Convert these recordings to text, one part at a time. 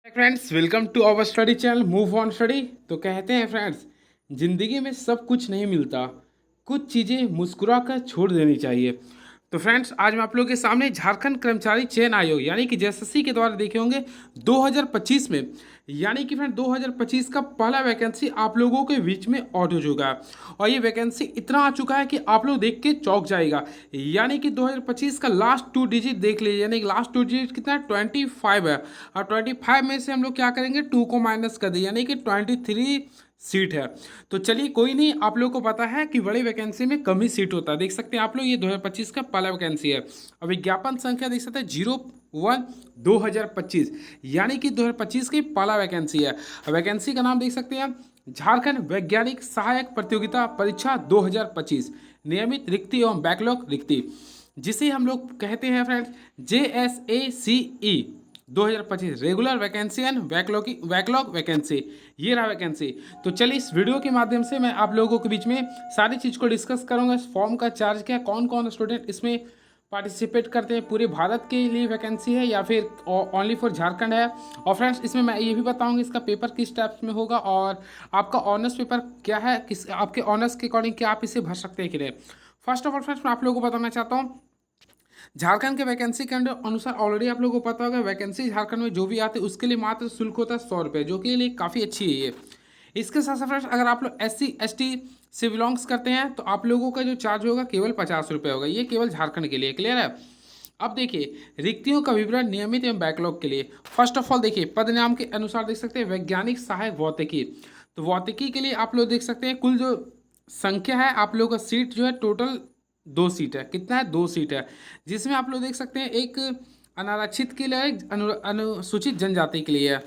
Friends, welcome to our study channel move on study. तो कहते हैं फ्रेंड्स, ज़िंदगी में सब कुछ नहीं मिलता, कुछ चीज़ें मुस्कुरा कर छोड़ देनी चाहिए। तो फ्रेंड्स, आज मैं आप लोगों के सामने झारखंड कर्मचारी चयन आयोग यानी कि जेएसएससी के द्वारा देखे होंगे 2025 में, यानी कि फ्रेंड 2025 का पहला वैकेंसी आप लोगों के बीच में आउट हो चुका है। और ये वैकेंसी इतना आ चुका है कि आप लोग देख के चौंक जाएगा। यानी कि 2025 का लास्ट 2 डिजिट देख लीजिए, यानी कि लास्ट 2 डिजिट कितना है, 25 है। और 25 में से हम लोग क्या करेंगे, 2 को माइनस कर दें, यानी कि 23 सीट है। तो चलिए कोई नहीं, आप लोग को पता है कि बड़ी वैकेंसी में कम ही सीट होता है। देख सकते हैं आप लोग, ये 2025 का पहला वैकेंसी है। और विज्ञापन संख्या देख सकते हैं 01/2025, यानी कि 2025 की पहला वैकेंसी है। वैकेंसी का नाम देख सकते हैं, झारखंड वैज्ञानिक सहायक प्रतियोगिता परीक्षा 2025, नियमित रिक्ति एवं बैकलॉग रिक्ति, जिसे हम लोग कहते हैं friends JSACE 2025, regular vacancy and backlog vacancy. ये रहा वैकेंसी। तो चलिए इस वीडियो के माध्यम से मैं आप लोगों के बीच में सारी चीज़ को डिस्कस करूंगा। इस फॉर्म का चार्ज क्या, कौन कौन स्टूडेंट इसमें पार्टिसिपेट करते हैं, पूरे भारत के लिए वैकेंसी है या फिर ओनली फॉर झारखंड है। और फ्रेंड्स, इसमें मैं ये भी बताऊंगा इसका पेपर किस टाइप में होगा और आपका ऑनर्स पेपर क्या है, किस आपके ऑनर्स के अकॉर्डिंग क्या आप इसे भर सकते हैं कि नहीं। फर्स्ट ऑफ ऑल फ्रेंड्स, मैं आप लोगों को बताना चाहता हूँ, झारखंड के वैकेंसी के अनुसार ऑलरेडी आप लोगों को पता होगा, वैकेंसी झारखंड में जो भी आते हैं उसके लिए मात्र शुल्क होता है 100 रुपये, जो कि लिए काफ़ी अच्छी है ये। इसके साथ साथ फ्रेंड्स, अगर आप लोग SC ST से बिलोंग्स करते हैं तो आप लोगों का जो चार्ज होगा केवल 50 रुपये होगा। ये केवल झारखंड के लिए, क्लियर है। अब देखिए रिक्तियों का विवरण नियमित एवं बैकलॉग के लिए। फर्स्ट ऑफ ऑल देखिए, पद नाम के अनुसार देख सकते हैं वैज्ञानिक सहायक भौतिकी। तो भौतिकी के लिए आप लोग देख सकते हैं कुल जो संख्या है आप लोगों का सीट जो है टोटल 2 सीट है। कितना है, 2 सीट है, जिसमें आप लोग देख सकते हैं एक अनारक्षित के लिए, एक अनुसूचित जनजाति के लिए है।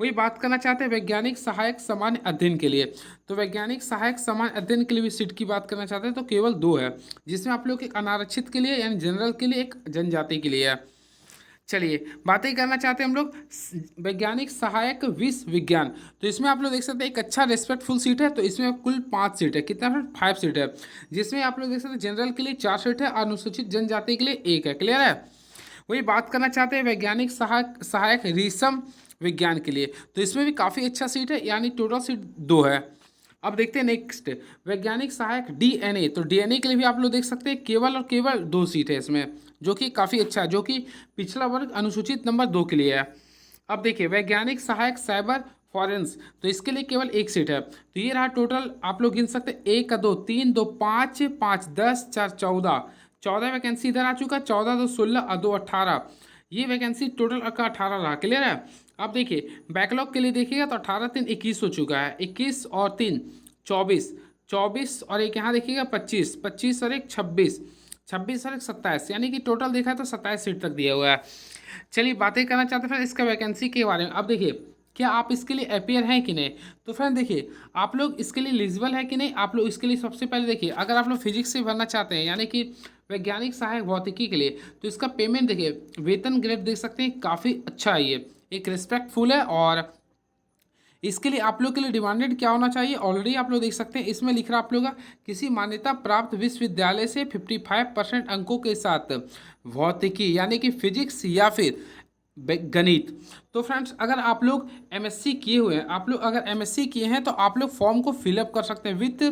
वही बात करना चाहते हैं वैज्ञानिक सहायक सामान्य अध्ययन के लिए। तो वैज्ञानिक सहायक सामान्य अध्ययन के लिए भी सीट की बात करना चाहते हैं तो केवल 2 है, जिसमें आप लोग एक अनारक्षित के लिए यानी जनरल के लिए, एक जनजाति के लिए है। चलिए बातें करना चाहते हैं हम लोग वैज्ञानिक सहायक विश्व विज्ञान। तो इसमें आप लोग देख सकते हैं एक अच्छा रेस्पेक्टफुल सीट है। तो इसमें कुल 5 सीट है। कितना है, 5 सीट है, जिसमें आप लोग देख सकते हैं जनरल के लिए 4 सीट है, अनुसूचित जनजाति के लिए 1 है, क्लियर है। वही बात करना चाहते हैं वैज्ञानिक सहायक सहायक रेशम विज्ञान के लिए। तो इसमें भी काफ़ी अच्छा सीट है, यानी टोटल सीट 2 है। अब देखते हैं नेक्स्ट, वैज्ञानिक सहायक DNA। तो DNA के लिए भी आप लोग देख सकते हैं केवल और केवल 2 सीट है इसमें, जो कि काफ़ी अच्छा है, जो कि पिछला वर्ग अनुसूचित नंबर 2 के लिए है। अब देखिए वैज्ञानिक सहायक साइबर फॉरेंस, तो इसके लिए केवल 1 सीट है। तो ये रहा टोटल, आप लोग गिन सकते हैं 1 का 2 3 2 5 5 10 4 14 वैकेंसी इधर आ चुका है। 14 2 16 और 2 18, ये वैकेंसी टोटल का 18 रहा, क्लियर है। अब देखिए बैकलॉग के लिए देखिएगा तो 18 3 21 हो चुका है, 21 और 3 24, 24 और एक यहाँ देखिएगा 25, 25 और एक 26, 26 और एक 27, यानी कि टोटल देखा है तो 27 सीट तक दिया हुआ है। चलिए बातें करना चाहते हैं फिर इसका वैकेंसी के बारे में। अब देखिए क्या आप इसके लिए अपियर हैं कि नहीं। तो फ्रेंड देखिए आप लोग इसके लिए एलिजिबल है कि नहीं। आप लोग इसके लिए सबसे पहले देखिए, अगर आप लोग फिजिक्स से भरना चाहते हैं यानी कि वैज्ञानिक सहायक भौतिकी के लिए, तो इसका पेमेंट देखिए, वेतन ग्रेड देख सकते हैं काफ़ी अच्छा है, ये एक रिस्पेक्टफुल है। और इसके लिए आप लोग के लिए डिमांडेड क्या होना चाहिए, ऑलरेडी आप लोग देख सकते हैं इसमें लिख रहा आप लोग का, किसी मान्यता प्राप्त विश्वविद्यालय से 55% अंकों के साथ भौतिकी यानी कि फिजिक्स या फिर गणित। तो फ्रेंड्स अगर आप लोग MSc किए हुए हैं, आप लोग अगर MSc किए हैं तो आप लोग फॉर्म को फिलअप कर सकते हैं विथ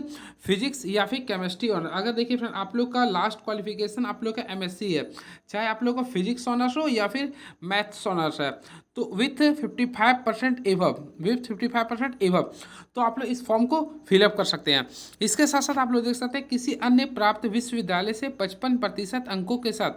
फिजिक्स या फिर केमिस्ट्री ऑनर। अगर देखिए फ्रेंड आप लोग का लास्ट क्वालिफिकेशन आप लोग का MSc है, चाहे आप लोग का फिजिक्स ऑनर्स हो या फिर मैथ्स ऑनर्स है, तो विथ 55% एवब, विथ 55% एवब, तो आप लोग इस फॉर्म को फिलअप कर सकते हैं। इसके साथ साथ आप लोग देख सकते हैं किसी अन्य प्राप्त विश्वविद्यालय से 55% अंकों के साथ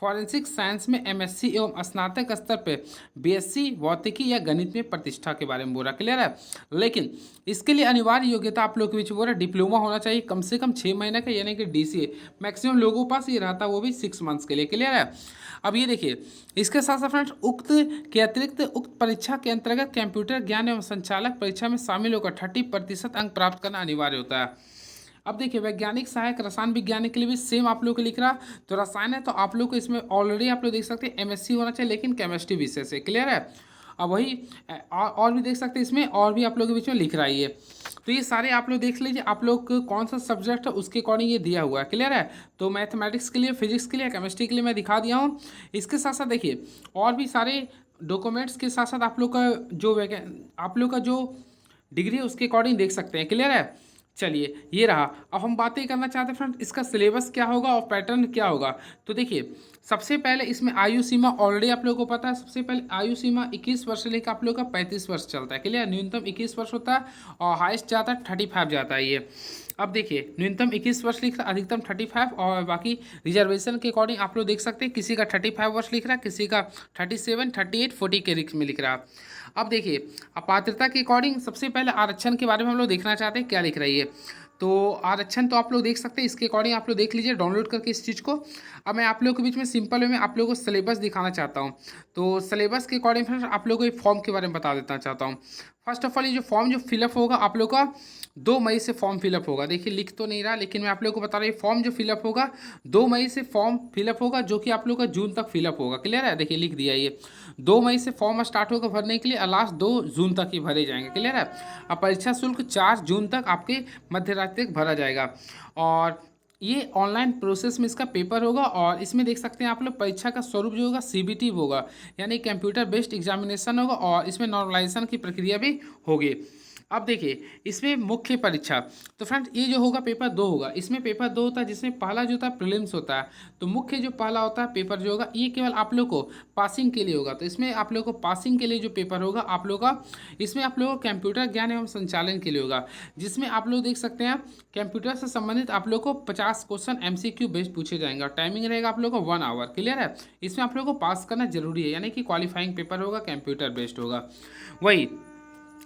फॉरेंसिक साइंस में MSc एवं स्नातक स्तर पर BSc भौतिकी या गणित में प्रतिष्ठा के बारे में बोला, क्लियर है। लेकिन इसके लिए अनिवार्य योग्यता आप लोग के बीच बोला डिप्लोमा होना चाहिए कम से कम 6 महीने का, यानी कि DCA मैक्सिमम लोगों के पास ये रहता है, वो भी 6 मंथ्स के लिए, क्लियर है। अब ये देखिए इसके साथ साथ फ्रेंड्स उक्त के अतिरिक्त उक्त परीक्षा के अंतर्गत कंप्यूटर ज्ञान एवं संचालक परीक्षा में शामिल होकर 30% अंक प्राप्त करना अनिवार्य होता है। अब देखिए वैज्ञानिक सहायक रसायन विज्ञान के लिए भी सेम आप लोग को लिख रहा, तो रसायन है तो आप लोग को इसमें ऑलरेडी आप लोग देख सकते हैं MSc होना चाहिए, लेकिन केमिस्ट्री विषय से, क्लियर है। अब वही और भी देख सकते हैं इसमें, और भी आप लोग के बीच में लिख रहा है ये। तो ये सारे आप लोग देख लीजिए आप लोग कौन सा सब्जेक्ट है उसके अकॉर्डिंग ये दिया हुआ है, क्लियर है। तो मैथमेटिक्स के लिए, फिजिक्स के लिए, केमिस्ट्री के लिए मैं दिखा दिया हूँ। इसके साथ साथ देखिए और भी सारे डॉक्यूमेंट्स के साथ साथ आप लोग का जो डिग्री है उसके अकॉर्डिंग देख सकते हैं। क्लियर है? चलिए ये रहा। अब हम बातें करना चाहते हैं फ्रेंड इसका सिलेबस क्या होगा और पैटर्न क्या होगा। तो देखिए सबसे पहले इसमें आयु सीमा ऑलरेडी आप लोगों को पता है। सबसे पहले आयु सीमा 21 वर्ष से लेकर आप लोग का 35 वर्ष चलता है। क्लियर? न्यूनतम 21 वर्ष होता है और हाईएस्ट जाता है 35 जाता है ये। अब देखिए न्यूनतम 21 वर्ष लिख रहा है, अधिकतम 35, और बाकी रिजर्वेशन के अकॉर्डिंग आप लोग देख सकते हैं किसी का 35 वर्ष लिख रहा है, किसी का 37, 38, 40 के रिक्स में लिख रहा है। अब देखिए पात्रता के अकॉर्डिंग सबसे पहले आरक्षण के बारे में हम लोग देखना चाहते हैं क्या लिख रही है। तो आरक्षण तो आप लोग देख सकते हैं, इसके अकॉर्डिंग आप लोग देख लीजिए डाउनलोड करके इस चीज़ को। अब मैं आप लोगों के बीच में सिंपल वे में आप लोगों को सिलेबस दिखाना चाहता हूँ। तो सिलेबस के अकॉर्डिंग फिर आप लोगों को फॉर्म के बारे में बता देना चाहता हूँ। फर्स्ट ऑफ ऑल ये जो फॉर्म जो फिलअप होगा आप लोग का 2 मई से फॉर्म फिलअप होगा। देखिए लिख तो नहीं रहा लेकिन मैं आप लोगों को बता रहा हूँ फॉर्म जो फिलअप होगा 2 मई से फॉर्म फिलअप होगा, जो कि आप लोग का जून तक फिलअप होगा। क्लियर है? देखिए लिख दिया ये 2 मई से फॉर्म स्टार्ट होगा भरने के लिए और लास्ट 2 जून तक ही भरे जाएंगे। क्लियर है? अब परीक्षा शुल्क 4 जून तक आपके मध्य रात्रि तक भरा जाएगा और ये ऑनलाइन प्रोसेस में इसका पेपर होगा। और इसमें देख सकते हैं आप लोग परीक्षा का स्वरूप जो होगा सीबीटी होगा, यानी कंप्यूटर बेस्ड एग्जामिनेशन होगा और इसमें नॉर्मलाइजेशन की प्रक्रिया भी होगी। अब देखिए इसमें मुख्य परीक्षा, तो फ्रेंड्स ये जो होगा पेपर 2 होगा। इसमें पेपर 2 होता है जिसमें पहला जो होता है प्रीलिम्स होता है, तो मुख्य जो पहला होता है पेपर जो होगा ये केवल आप लोग को पासिंग के लिए होगा। तो इसमें आप लोग को पासिंग के लिए जो पेपर होगा आप लोग का, इसमें आप लोग को कंप्यूटर ज्ञान एवं संचालन के लिए होगा, जिसमें आप लोग देख सकते हैं कंप्यूटर से संबंधित आप लोग को 50 क्वेश्चन एमसीक्यू बेस्ड पूछे जाएंगे और टाइमिंग रहेगा आप लोग को 1 आवर। क्लियर है? इसमें आप लोग को पास करना जरूरी है, यानी कि क्वालिफाइंग पेपर होगा, कंप्यूटर बेस्ड होगा। वही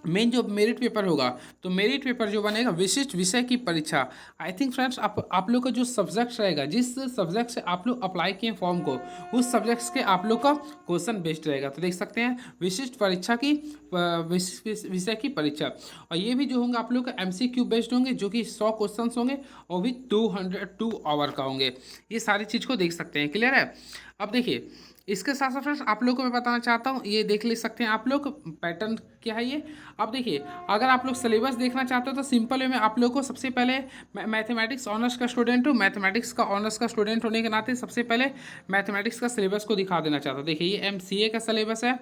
मेन जो मेरिट पेपर होगा, तो मेरिट पेपर जो बनेगा विशिष्ट विषय की परीक्षा। आई थिंक फ्रेंड्स आप लोग का जो सब्जेक्ट रहेगा, जिस सब्जेक्ट से आप लोग अप्लाई किए फॉर्म को, उस सब्जेक्ट्स के आप लोग का क्वेश्चन बेस्ड रहेगा। तो देख सकते हैं विशिष्ट परीक्षा की विशिष्ट विषय की परीक्षा, और ये भी जो होंगे आप लोग का एमसीक्यू बेस्ड होंगे, जो कि 100 क्वेश्चन होंगे और भी 202 आवर का होंगे। ये सारी चीज़ को देख सकते हैं। क्लियर है? अब देखिए इसके साथ साथ फ्रेंड्स आप लोग को मैं बताना चाहता हूँ, ये देख ले सकते हैं आप लोग पैटर्न क्या है ये। अब देखिए अगर आप लोग सिलेबस देखना चाहते हो तो सिंपल वे में आप लोग को सबसे पहले मैथमेटिक्स ऑनर्स का स्टूडेंट हूँ, मैथमेटिक्स का ऑनर्स का स्टूडेंट होने के नाते सबसे पहले मैथमेटिक्स का सिलेबस को दिखा देना चाहता हूँ। देखिए ये एमसीए का सिलेबस है,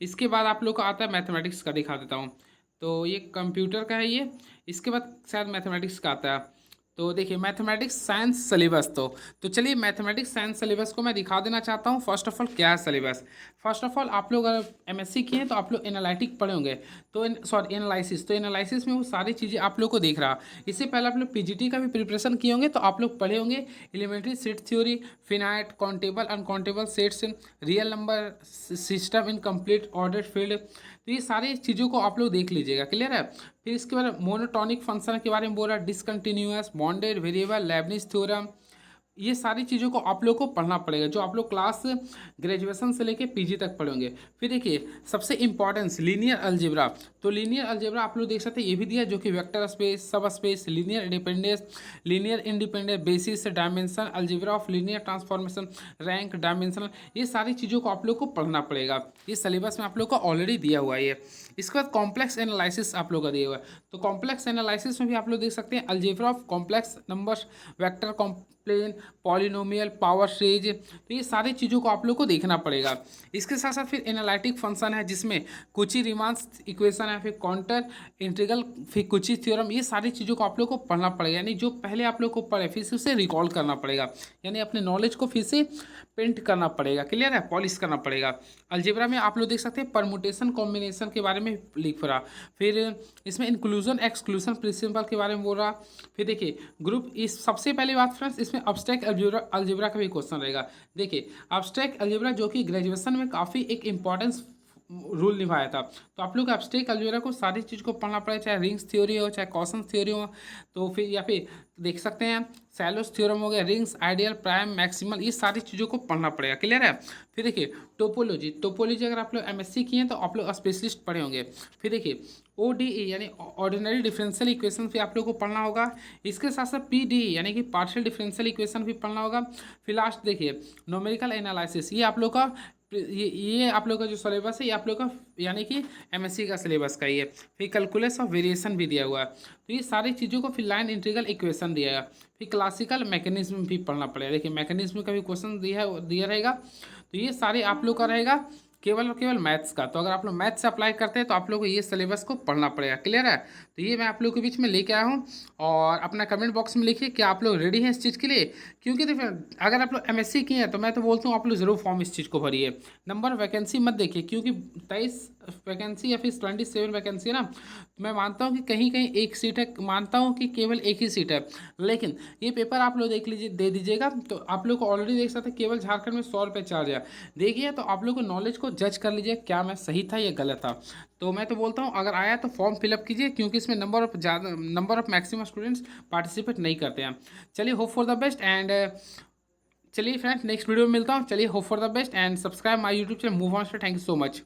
इसके बाद आप लोग को आता है मैथमेटिक्स का, दिखा देता हूँ। तो ये कंप्यूटर का है ये, इसके बाद शायद मैथमेटिक्स का आता है। तो देखिए मैथमेटिक्स साइंस सिलेबस, तो चलिए मैथमेटिक्स साइंस सिलेबस को मैं दिखा देना चाहता हूँ। फर्स्ट ऑफ ऑल क्या है सिलेबस। फर्स्ट ऑफ ऑल आप लोग अगर एमएससी किए हैं तो आप लोग एनालिटिक पढ़े होंगे, तो एनालिसिस, तो एनालिसिस में वो सारी चीज़ें आप लोग को देख रहा। इससे पहले आप लोग पीजीटी का भी प्रिपरेशन किए होंगे, तो आप लोग पढ़े होंगे elementary set theory, finite, countable, uncountable sets, real number system in complete order field. तो ये सारी चीज़ों को आप लोग देख लीजिएगा। क्लियर है? फिर इसके बाद मोनोटॉनिक फंक्शन के बारे में बोल रहा है, discontinuous, bonded variable, Lebanese theorem, ये सारी चीज़ों को आप लोग को पढ़ना पड़ेगा, जो आप लोग क्लास ग्रेजुएशन से लेके पीजी तक पढ़ेंगे। फिर देखिए सबसे इंपॉर्टेंस लीनियर अलजेब्रा, तो लीनियर अलजेब्रा आप लोग देख सकते हैं ये भी दिया, जो कि वेक्टर स्पेस, सब space, linear independence, linear independent, basis, dimension, algebra of linear transformation, rank, dimensional, ये सारी चीज़ों को आप लोग को पढ़ना पड़ेगा। ये सिलेबस में आप लोग को ऑलरेडी दिया हुआ है ये। इसके बाद कॉम्प्लेक्स एनालिसिस आप लोग का दिया हुआ है, तो कॉम्प्लेक्स एनालिसिस में भी आप लोग देख सकते हैं algebra of complex numbers, vector plane, polynomial, power series, तो ये सारी चीज़ों को आप लोग को देखना पड़ेगा। इसके साथ साथ फिर एनालिटिक फंक्शन है, जिसमें कुची रिमांस इक्वेशन है, फिर काउंटर इंटीग्रल, फिर कुची थ्योरम, ये सारी चीज़ों को आप लोग को पढ़ना पड़ेगा। यानी जो पहले आप लोग को पढ़े फिर से उसे रिकॉल करना पड़ेगा, यानी अपने नॉलेज को फिर से पेंट करना पड़ेगा। क्लियर है? पॉलिश करना पड़ेगा। अलजेब्रा में आप लोग देख सकते हैं परमुटेशन कॉम्बिनेशन के बारे में लिख रहा, फिर इसमें इंक्लूजन एक्सक्लूजन प्रिंसिपल के बारे में बोल रहा। फिर देखिए ग्रुप, इस सबसे पहले बात फ्रेंड्स इसमें अब्स्ट्रैक्ट अलजेब्रा का भी क्वेश्चन रहेगा। देखिए अब्स्ट्रैक्ट अलजेब्रा जो कि ग्रेजुएशन में काफ़ी एक इंपॉर्टेंस रूल निभाया था, तो आप लोग एब्स्ट्रैक्ट अलजेब्रा को सारी चीज़ को पढ़ना पड़ेगा, चाहे रिंग्स थ्योरी हो, चाहे कॉशन थ्योरी हो, तो फिर या फिर देख सकते हैं सैलोस थ्योरम हो गया, रिंग्स, आइडियल, प्राइम, मैक्सिमल, ये सारी चीज़ों को पढ़ना पड़ेगा। क्लियर है? फिर देखिए टोपोलॉजी अगर आप लोग एमएससी किए हैं तो आप लोग स्पेशलिस्ट पढ़े होंगे। फिर देखिए ओडीई यानी ऑर्डिनरी डिफरेंशियल इक्वेशन भी आप लोग को पढ़ना होगा। इसके साथ साथ पीडीई यानी कि पार्शियल डिफरेंशियल इक्वेशन भी पढ़ना होगा। फिर लास्ट देखिए न्यूमेरिकल एनालिसिस, ये आप लोग का ये आप लोग का जो सिलेबस है, ये आप लोग का यानी कि एमएससी का सिलेबस का ही है। फिर कैलकुलस ऑफ वेरिएशन भी दिया हुआ है, तो ये सारी चीज़ों को फिर लाइन इंटीग्रल इक्वेशन दिया है। फिर क्लासिकल मैकेनिज्म भी पढ़ना पड़ेगा। देखिए मैकेनिज्म का भी क्वेश्चन दिया रहेगा, तो ये सारे आप लोग का रहेगा केवल और केवल मैथ्स का। तो अगर आप लोग मैथ्स अप्लाई करते हैं तो आप लोग को ये सिलेबस को पढ़ना पड़ेगा। क्लियर है? तो ये मैं आप लोग के बीच में लेके आया हूँ। और अपना कमेंट बॉक्स में लिखिए कि आप लोग रेडी हैं इस चीज़ के लिए। क्योंकि देखिए, अगर आप लोग एमएससी किए हैं तो मैं तो बोलता हूँ आप लोग ज़रूर फॉर्म इस चीज़ को भरिए। नंबर वैकेंसी मत देखिए, क्योंकि 23 वैकेंसी या फिर 27 वैकेंसी है ना। तो मैं मानता हूँ कि कहीं कहीं एक सीट है, मानता हूँ कि केवल एक ही सीट है। लेकिन ये पेपर आप लोग देख लीजिए, दे दीजिएगा तो आप लोग को ऑलरेडी देख सकते हैं केवल झारखंड में 100 रुपये चार्ज है। देखिए तो आप लोग को नॉलेज को जज कर लीजिए, क्या मैं सही था या गलत था। तो मैं तो बोलता हूँ अगर आया तो फॉर्म फिलअप कीजिए, क्योंकि इसमें number of maximum students participate नहीं करते हैं। चलिए, hope for the best and चलिए फ्रेंड्स, नेक्स्ट वीडियो में मिलता हूँ। चलिए, hope for the best and subscribe my YouTube channel move on. Thank you so much.